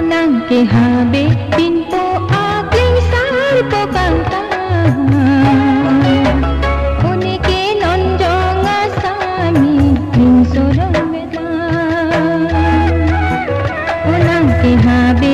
Ke habe pintu agling sarpo kanta Une ke lonjong asami ning sorong beda Unang ke habe